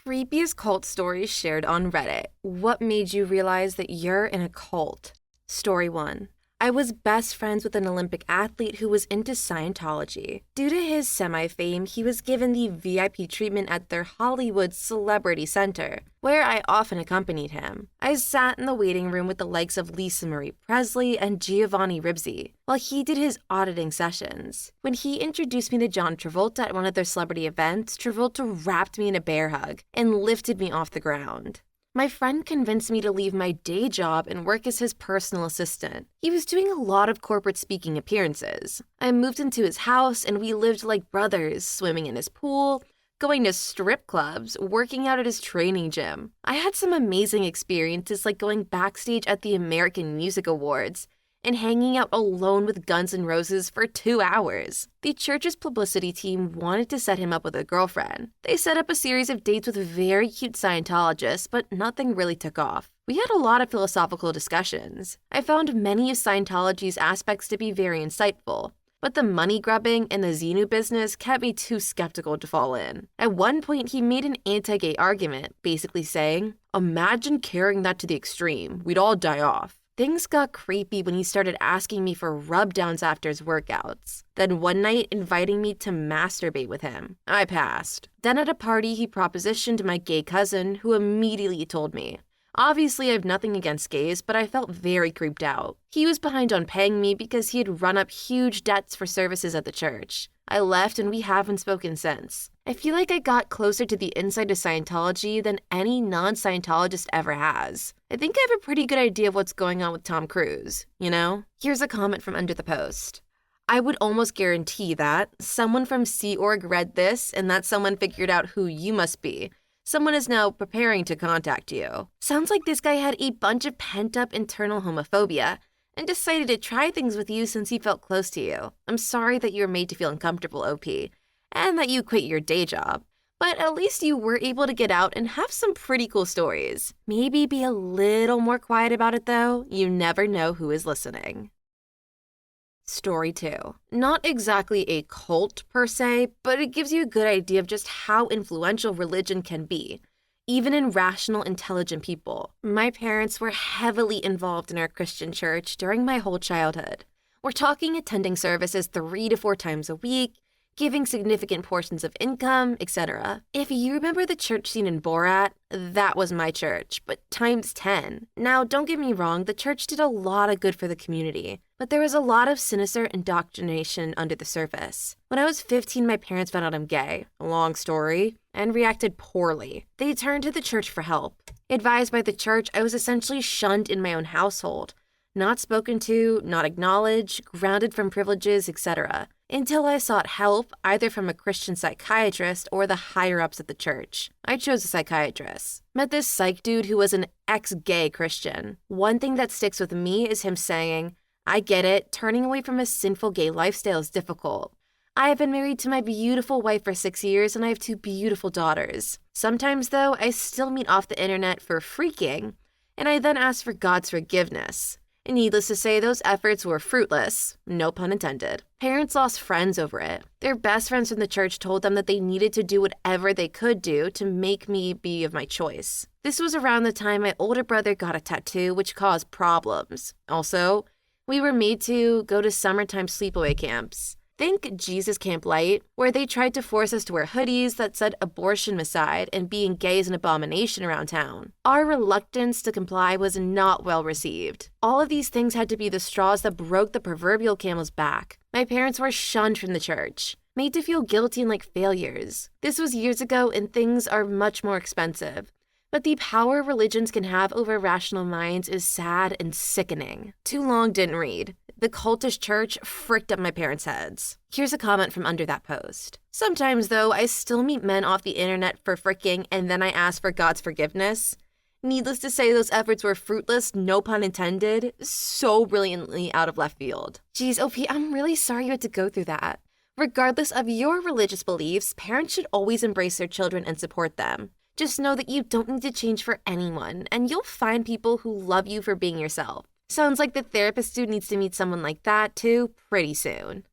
Creepiest cult stories shared on Reddit. What made you realize that you're in a cult? Story 1. I was best friends with an Olympic athlete who was into Scientology. Due to his semi-fame, he was given the VIP treatment at their Hollywood Celebrity Center, where I often accompanied him. I sat in the waiting room with the likes of Lisa Marie Presley and Giovanni Ribisi, while he did his auditing sessions. When he introduced me to John Travolta at one of their celebrity events, Travolta wrapped me in a bear hug and lifted me off the ground. My friend convinced me to leave my day job and work as his personal assistant. He was doing a lot of corporate speaking appearances. I moved into his house and we lived like brothers, swimming in his pool, going to strip clubs, working out at his training gym. I had some amazing experiences like going backstage at the American Music Awards and hanging out alone with Guns N' Roses for 2 hours. The church's publicity team wanted to set him up with a girlfriend. They set up a series of dates with very cute Scientologists, but nothing really took off. We had a lot of philosophical discussions. I found many of Scientology's aspects to be very insightful, but the money grubbing and the Xenu business kept me too skeptical to fall in. At one point, he made an anti-gay argument, basically saying, "Imagine carrying that to the extreme. We'd all die off." Things got creepy when he started asking me for rub-downs after his workouts. Then one night, inviting me to masturbate with him. I passed. Then at a party, he propositioned my gay cousin, who immediately told me. Obviously, I have nothing against gays, but I felt very creeped out. He was behind on paying me because he had run up huge debts for services at the church. I left and we haven't spoken since. I feel like I got closer to the inside of Scientology than any non-Scientologist ever has. I think I have a pretty good idea of what's going on with Tom Cruise, you know? Here's a comment from under the post. I would almost guarantee that someone from Sea Org read this and that someone figured out who you must be. Someone is now preparing to contact you. Sounds like this guy had a bunch of pent-up internal homophobia and decided to try things with you since he felt close to you. I'm sorry that you were made to feel uncomfortable, OP, and that you quit your day job. But at least you were able to get out and have some pretty cool stories. Maybe be a little more quiet about it though. You never know who is listening. Story 2. Not exactly a cult per se, but it gives you a good idea of just how influential religion can be, even in rational, intelligent people. My parents were heavily involved in our Christian church during my whole childhood. We're talking attending services 3 to 4 times a week, giving significant portions of income, etc. If you remember the church scene in Borat, that was my church, but times 10. Now, don't get me wrong, the church did a lot of good for the community, but there was a lot of sinister indoctrination under the surface. When I was 15, my parents found out I'm gay, a long story, and reacted poorly. They turned to the church for help. Advised by the church, I was essentially shunned in my own household, not spoken to, not acknowledged, grounded from privileges, etc., until I sought help either from a Christian psychiatrist or the higher-ups at the church. I chose a psychiatrist. Met this psych dude who was an ex-gay Christian. One thing that sticks with me is him saying, "I get it, turning away from a sinful gay lifestyle is difficult. I have been married to my beautiful wife for 6 years and I have 2 beautiful daughters. Sometimes, though, I still meet off the internet for freaking, and I then ask for God's forgiveness. And needless to say, those efforts were fruitless, no pun intended. Parents lost friends over it. Their best friends from the church told them that they needed to do whatever they could do to make me be of my choice. This was around the time my older brother got a tattoo, which caused problems. Also, we were made to go to summertime sleepaway camps. Think Jesus Camp Light, where they tried to force us to wear hoodies that said abortion aside and being gay is an abomination around town. Our reluctance to comply was not well received. All of these things had to be the straws that broke the proverbial camel's back. My parents were shunned from the church, made to feel guilty and like failures. This was years ago and things are much more expensive. But the power religions can have over rational minds is sad and sickening. Too long didn't read. The cultish church fricked up my parents' heads. Here's a comment from under that post. Sometimes, though, I still meet men off the internet for fricking and then I ask for God's forgiveness. Needless to say, those efforts were fruitless, no pun intended, so brilliantly out of left field. Geez, OP, I'm really sorry you had to go through that. Regardless of your religious beliefs, parents should always embrace their children and support them. Just know that you don't need to change for anyone, and you'll find people who love you for being yourself. Sounds like the therapist dude needs to meet someone like that, too, pretty soon.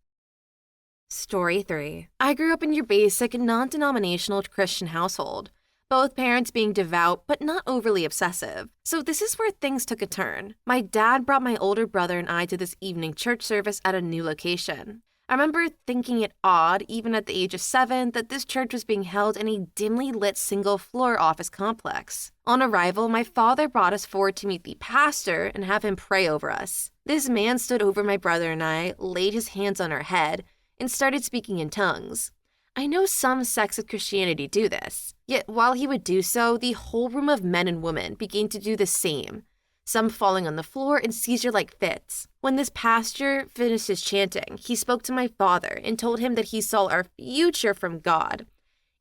Story 3. I grew up in your basic, non-denominational Christian household. both parents being devout but not overly obsessive. So this is where things took a turn. My dad brought my older brother and I to this evening church service at a new location. I remember thinking it odd, even at the age of 7, that this church was being held in a dimly lit single-floor office complex. On arrival, my father brought us forward to meet the pastor and have him pray over us. This man stood over my brother and I, laid his hands on our head, and started speaking in tongues. I know some sects of Christianity do this, yet while he would do so, the whole room of men and women began to do the same, some falling on the floor in seizure-like fits. When this pastor finished his chanting, he spoke to my father and told him that he saw our future from God,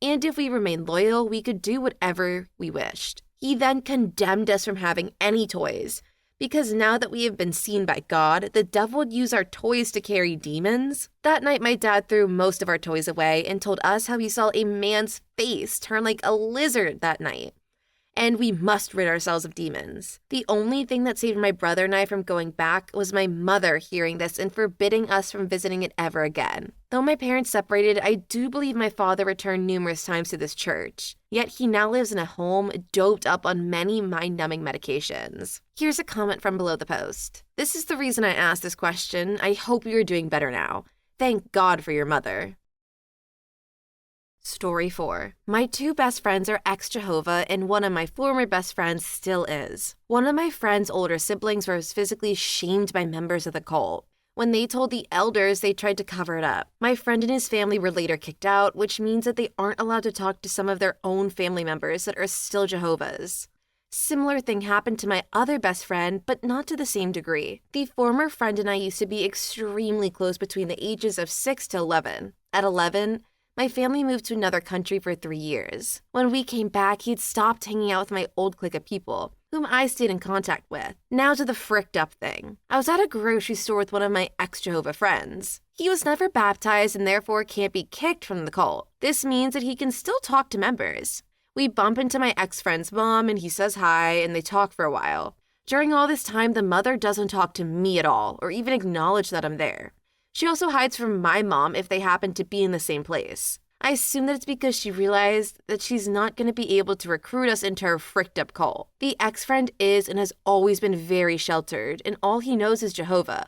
and if we remained loyal, we could do whatever we wished. He then condemned us from having any toys, because now that we have been seen by God, the devil would use our toys to carry demons. That night, my dad threw most of our toys away and told us how he saw a man's face turn like a lizard that night. And we must rid ourselves of demons. The only thing that saved my brother and I from going back was my mother hearing this and forbidding us from visiting it ever again. Though my parents separated, I do believe my father returned numerous times to this church. Yet he now lives in a home doped up on many mind-numbing medications. Here's a comment from below the post. This is the reason I asked this question. I hope you're doing better now. Thank God for your mother. Story 4. My 2 best friends are ex-Jehovah, and one of my former best friends still is. One of my friend's older siblings was physically shamed by members of the cult. When they told the elders, they tried to cover it up. My friend and his family were later kicked out, which means that they aren't allowed to talk to some of their own family members that are still Jehovah's. Similar thing happened to my other best friend, but not to the same degree. The former friend and I used to be extremely close between the ages of 6 to 11. At 11, my family moved to another country for 3 years. When we came back, he'd stopped hanging out with my old clique of people, whom I stayed in contact with. Now to the fricked up thing. I was at a grocery store with one of my ex-Jehovah friends. He was never baptized and therefore can't be kicked from the cult. This means that he can still talk to members. We bump into my ex-friend's mom and he says hi and they talk for a while. During all this time, the mother doesn't talk to me at all or even acknowledge that I'm there. She also hides from my mom if they happen to be in the same place. I assume that it's because she realized that she's not going to be able to recruit us into her fricked up cult. The ex-friend is and has always been very sheltered, and all he knows is Jehovah,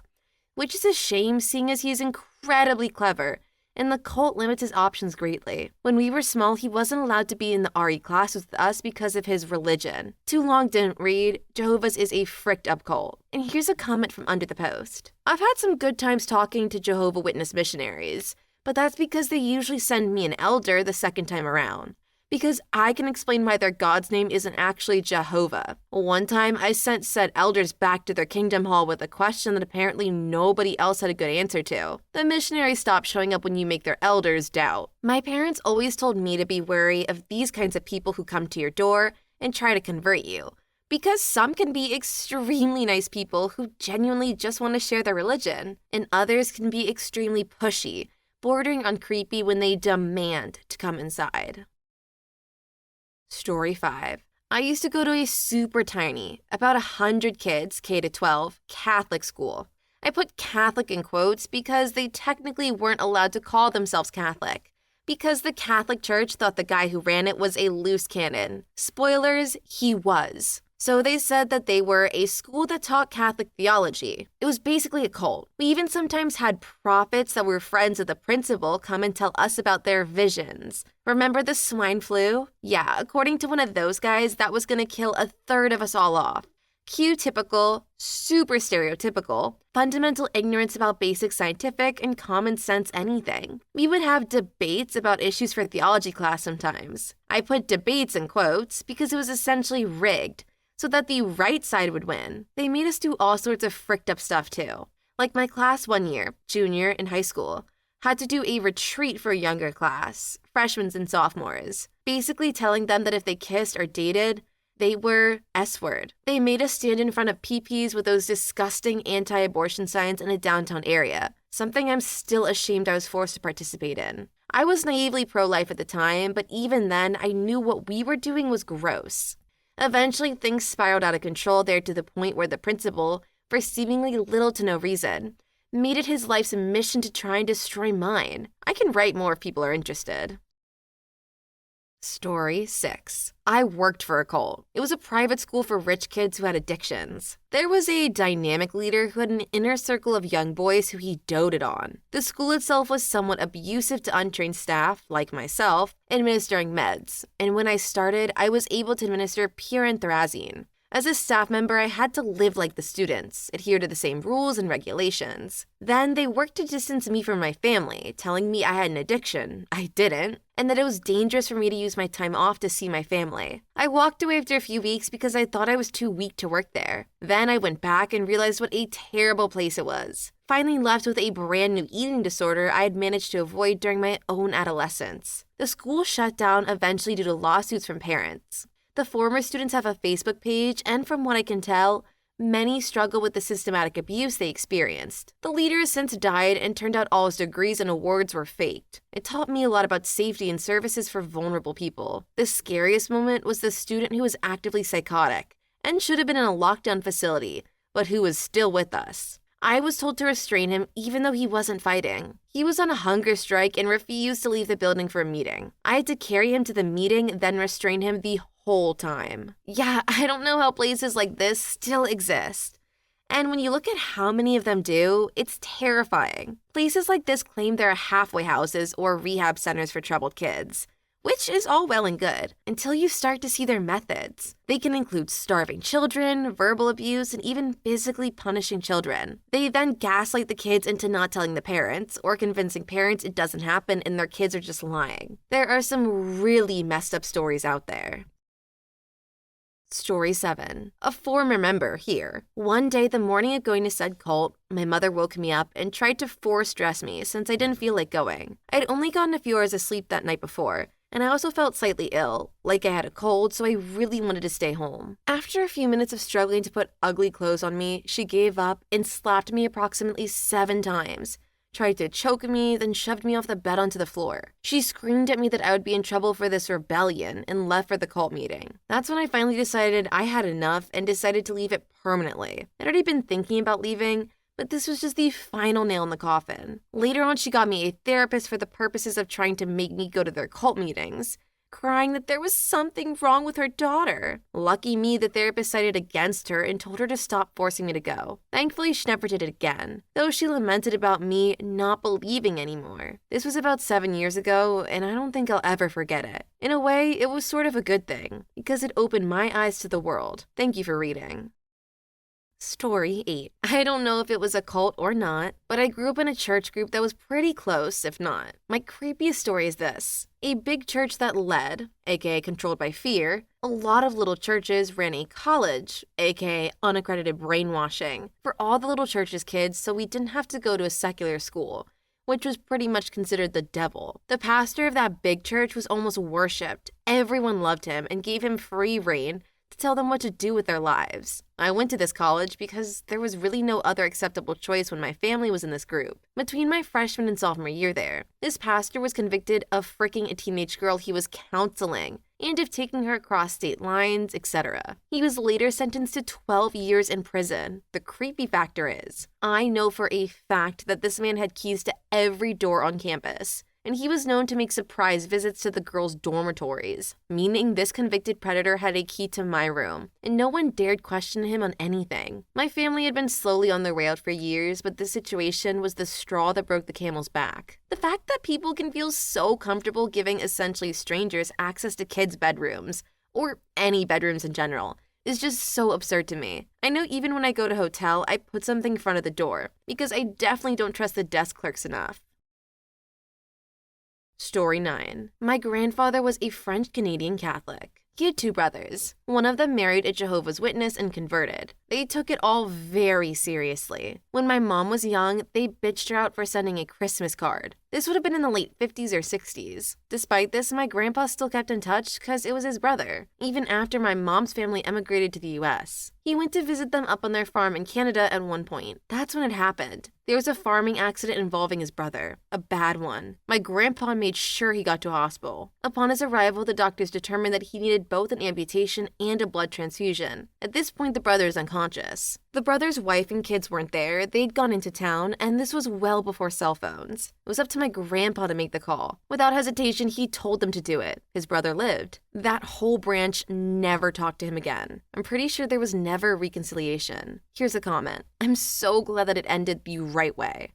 which is a shame seeing as he is incredibly clever, and the cult limits his options greatly. When we were small, he wasn't allowed to be in the RE class with us because of his religion. Too long didn't read, Jehovah's is a fricked up cult. And here's a comment from under the post. I've had some good times talking to Jehovah Witness missionaries, but that's because they usually send me an elder the second time around, because I can explain why their God's name isn't actually Jehovah. One time, I sent said elders back to their kingdom hall with a question that apparently nobody else had a good answer to. The missionaries stop showing up when you make their elders doubt. My parents always told me to be wary of these kinds of people who come to your door and try to convert you, because some can be extremely nice people who genuinely just want to share their religion, and others can be extremely pushy, bordering on creepy when they demand to come inside. Story 5. I used to go to a super tiny, about 100 kids, K-12, Catholic school. I put Catholic in quotes because they technically weren't allowed to call themselves Catholic, because the Catholic Church thought the guy who ran it was a loose cannon. Spoilers, he was. So they said that they were a school that taught Catholic theology. It was basically a cult. We even sometimes had prophets that were friends of the principal come and tell us about their visions. Remember the swine flu? Yeah, according to one of those guys, that was gonna kill a third of us all off. Cue typical, super stereotypical, fundamental ignorance about basic scientific and common sense anything. We would have debates about issues for theology class sometimes. I put debates in quotes because it was essentially rigged, so that the right side would win. They made us do all sorts of fricked up stuff too. Like my class one year, junior in high school, had to do a retreat for a younger class, freshmen and sophomores, basically telling them that if they kissed or dated, they were S-word. They made us stand in front of PPs with those disgusting anti-abortion signs in a downtown area, something I'm still ashamed I was forced to participate in. I was naively pro-life at the time, but even then, I knew what we were doing was gross. Eventually, things spiraled out of control there to the point where the principal, for seemingly little to no reason, made it his life's mission to try and destroy mine. I can write more if people are interested. Story 6. I worked for a cult. It was a private school for rich kids who had addictions. There was a dynamic leader who had an inner circle of young boys who he doted on. The school itself was somewhat abusive to untrained staff, like myself, administering meds. And when I started, I was able to administer pyranthrazine. As a staff member, I had to live like the students, adhere to the same rules and regulations. Then they worked to distance me from my family, telling me I had an addiction. I didn't, and that it was dangerous for me to use my time off to see my family. I walked away after a few weeks because I thought I was too weak to work there. Then I went back and realized what a terrible place it was. Finally left with a brand new eating disorder I had managed to avoid during my own adolescence. The school shut down eventually due to lawsuits from parents. The former students have a Facebook page, and from what I can tell, many struggle with the systematic abuse they experienced. The leader has since died, and turned out all his degrees and awards were faked. It taught me a lot about safety and services for vulnerable people. The scariest moment was the student who was actively psychotic and should have been in a lockdown facility, but who was still with us. I was told to restrain him even though he wasn't fighting. He was on a hunger strike and refused to leave the building for a meeting. I had to carry him to the meeting, then restrain him the whole time. Yeah, I don't know how places like this still exist. And when you look at how many of them do, it's terrifying. Places like this claim there are halfway houses or rehab centers for troubled kids, which is all well and good, until you start to see their methods. They can include starving children, verbal abuse, and even physically punishing children. They then gaslight the kids into not telling the parents, or convincing parents it doesn't happen and their kids are just lying. There are some really messed up stories out there. Story 7. A former member here. One day, the morning of going to said cult, my mother woke me up and tried to force dress me since I didn't feel like going. I'd only gotten a few hours of sleep that night before, and I also felt slightly ill, like I had a cold, so I really wanted to stay home. After a few minutes of struggling to put ugly clothes on me, she gave up and slapped me approximately 7 times. Tried to choke me, then shoved me off the bed onto the floor. She screamed at me that I would be in trouble for this rebellion and left for the cult meeting. That's when I finally decided I had enough and decided to leave it permanently. I'd already been thinking about leaving, but this was just the final nail in the coffin. Later on, she got me a therapist for the purposes of trying to make me go to their cult meetings, crying that there was something wrong with her daughter. Lucky me, the therapist sided against her and told her to stop forcing me to go. Thankfully, she never did it again, though she lamented about me not believing anymore. This was about 7 years ago, and I don't think I'll ever forget it. In a way, it was sort of a good thing, because it opened my eyes to the world. Thank you for reading. Story 8. I don't know if it was a cult or not, but I grew up in a church group that was pretty close, if not. My creepiest story is this. A big church that led, aka controlled by fear, a lot of little churches ran a college, aka unaccredited brainwashing, for all the little church's kids so we didn't have to go to a secular school, which was pretty much considered the devil. The pastor of that big church was almost worshipped. Everyone loved him and gave him free reign to tell them what to do with their lives. I went to this college because there was really no other acceptable choice when my family was in this group. Between my freshman and sophomore year there, this pastor was convicted of fricking a teenage girl he was counseling and of taking her across state lines, etc. He was later sentenced to 12 years in prison. The creepy factor is, I know for a fact that this man had keys to every door on campus, and he was known to make surprise visits to the girls' dormitories, meaning this convicted predator had a key to my room, and no one dared question him on anything. My family had been slowly on their way out for years, but this situation was the straw that broke the camel's back. The fact that people can feel so comfortable giving essentially strangers access to kids' bedrooms, or any bedrooms in general, is just so absurd to me. I know even when I go to a hotel, I put something in front of the door, because I definitely don't trust the desk clerks enough. Story 9. My grandfather was a French-Canadian Catholic. He had 2 brothers. One of them married a Jehovah's Witness and converted. They took it all very seriously. When my mom was young, they bitched her out for sending a Christmas card. This would have been in the late 50s or 60s. Despite this, my grandpa still kept in touch because it was his brother, even after my mom's family emigrated to the US. He went to visit them up on their farm in Canada at one point. That's when it happened. There was a farming accident involving his brother, a bad one. My grandpa made sure he got to a hospital. Upon his arrival, the doctors determined that he needed both an amputation and a blood transfusion. At this point, the brother is unconscious. The brother's wife and kids weren't there, they'd gone into town, and this was well before cell phones. It was up to my grandpa to make the call. Without hesitation, he told them to do it. His brother lived. That whole branch never talked to him again. I'm pretty sure there was never a reconciliation. Here's a comment. I'm so glad that it ended the right way.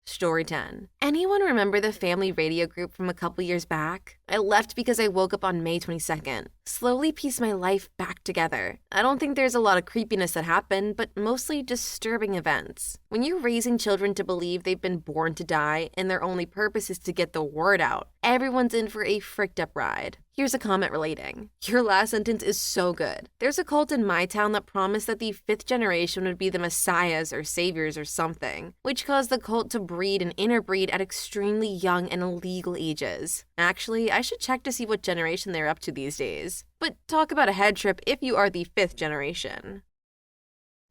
Story 10. Anyone remember the family radio group from a couple years back? I left because I woke up on May 22nd. Slowly pieced my life back together. I don't think there's a lot of creepiness that happened, but mostly disturbing events. When you're raising children to believe they've been born to die and their only purpose is to get the word out, everyone's in for a fricked up ride. Here's a comment relating. Your last sentence is so good. There's a cult in my town that promised that the 5th generation would be the messiahs or saviors or something, which caused the cult to breed and interbreed at extremely young and illegal ages. Actually, I should check to see what generation they're up to these days. But talk about a head trip if you are the 5th generation.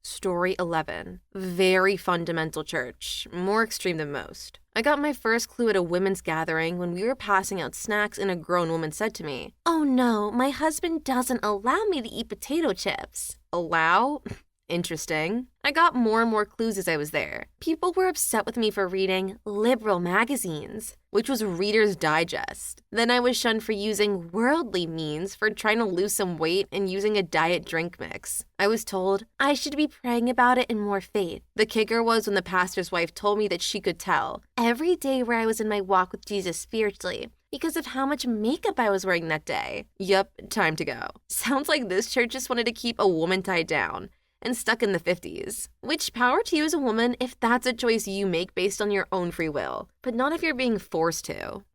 Story 11. Very fundamental church. More extreme than most. I got my first clue at a women's gathering when we were passing out snacks and a grown woman said to me, "Oh no, my husband doesn't allow me to eat potato chips." Allow? Interesting. I got more and more clues as I was there. People were upset with me for reading liberal magazines, which was Reader's Digest. Then I was shunned for using worldly means for trying to lose some weight and using a diet drink mix. I was told I should be praying about it in more faith. The kicker was when the pastor's wife told me that she could tell every day where I was in my walk with Jesus spiritually because of how much makeup I was wearing that day. Yup, time to go. Sounds like this church just wanted to keep a woman tied down and stuck in the 50s. Which power to you as a woman if that's a choice you make based on your own free will, but not if you're being forced to.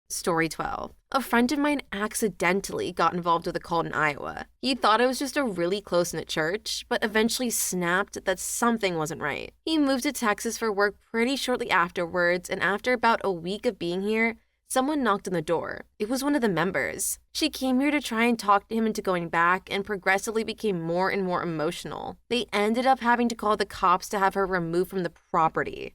Story 12. A friend of mine accidentally got involved with a cult in Iowa. He thought it was just a really close-knit church, but eventually snapped that something wasn't right. He moved to Texas for work pretty shortly afterwards, and after about a week of being here, someone knocked on the door. It was one of the members. She came here to try and talk to him into going back and progressively became more and more emotional. They ended up having to call the cops to have her removed from the property.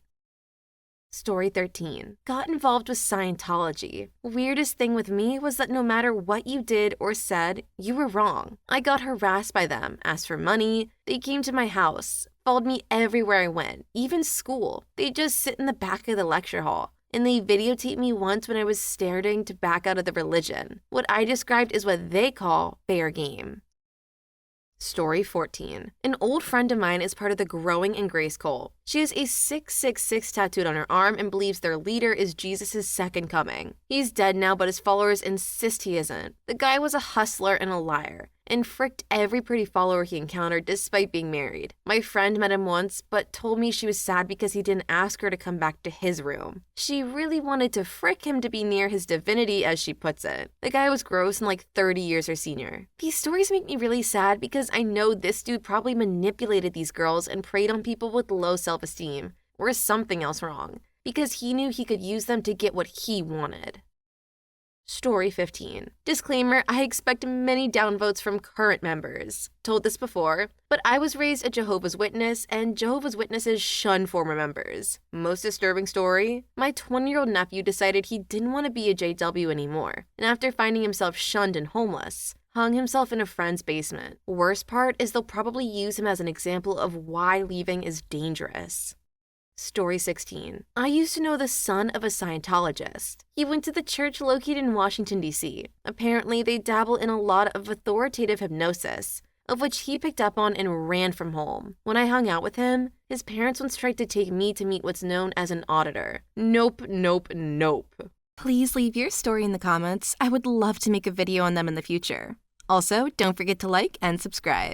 Story 13. Got involved with Scientology. Weirdest thing with me was that no matter what you did or said, you were wrong. I got harassed by them, asked for money. They came to my house, followed me everywhere I went, even school. They'd just sit in the back of the lecture hall. And they videotaped me once when I was starting to back out of the religion. What I described is what they call fair game. Story 14. An old friend of mine is part of the Growing in Grace cult. She has a 666 tattooed on her arm and believes their leader is Jesus' second coming. He's dead now, but his followers insist he isn't. The guy was a hustler and a liar, and fricked every pretty follower he encountered despite being married. My friend met him once, but told me she was sad because he didn't ask her to come back to his room. She really wanted to frick him to be near his divinity, as she puts it. The guy was gross and like 30 years her senior. These stories make me really sad because I know this dude probably manipulated these girls and preyed on people with low self-esteem, or something else wrong, because he knew he could use them to get what he wanted. Story 15. Disclaimer, I expect many downvotes from current members. Told this before, but I was raised a Jehovah's Witness, and Jehovah's Witnesses shun former members. Most disturbing story? My 20-year-old nephew decided he didn't want to be a JW anymore, and after finding himself shunned and homeless, hung himself in a friend's basement. Worst part is they'll probably use him as an example of why leaving is dangerous. Story 16. I used to know the son of a Scientologist. He went to the church located in Washington, D.C. Apparently, they dabble in a lot of authoritative hypnosis, of which he picked up on and ran from home. When I hung out with him, his parents once tried to take me to meet what's known as an auditor. Nope, nope, nope. Please leave your story in the comments. I would love to make a video on them in the future. Also, don't forget to like and subscribe.